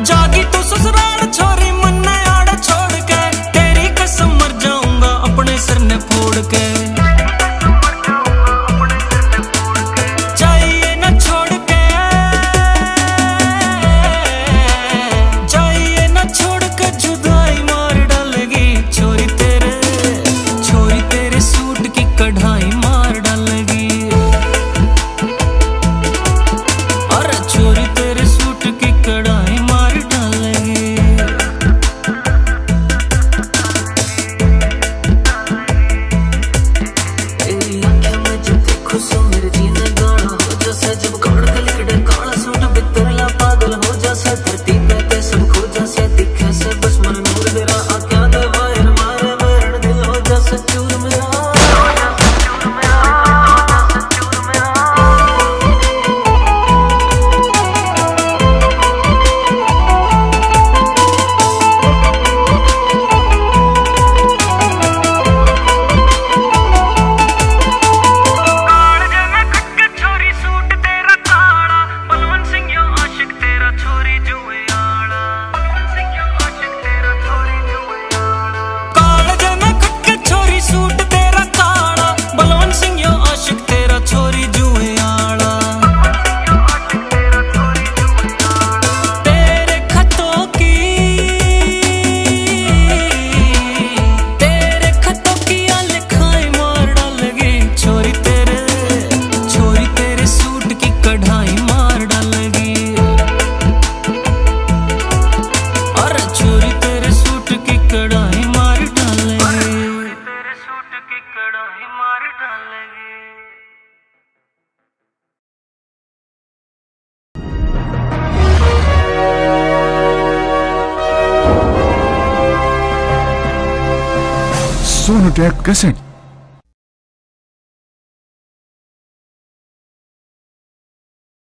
जागी तू ससुराल छोरी मन्ने आड़ छोड़ के, तेरी कसम मर जाऊंगा अपने सिर ने फोड़ के। चाहिए न छोड़ के, चाहिए न छोड़ के जुदाई मार डालेगी छोरी तेरे सूट की कढ़ाई मार डालेगी। अरे छोरी तेरे सूट की कढ़ाई मार डालेगी। आंखें में जब देखो सो मेरे जीने गाना हो जैसे, जब कमर के लिकड़े काला सूट बितरला पागल हो जैसे, धरती पे ते सब खो जैसे, दिखे से बस मन नूर तेरा आँखों दे वायर मारे मेरा दिल हो जैसे चूर मेरा। Sonu take cassette.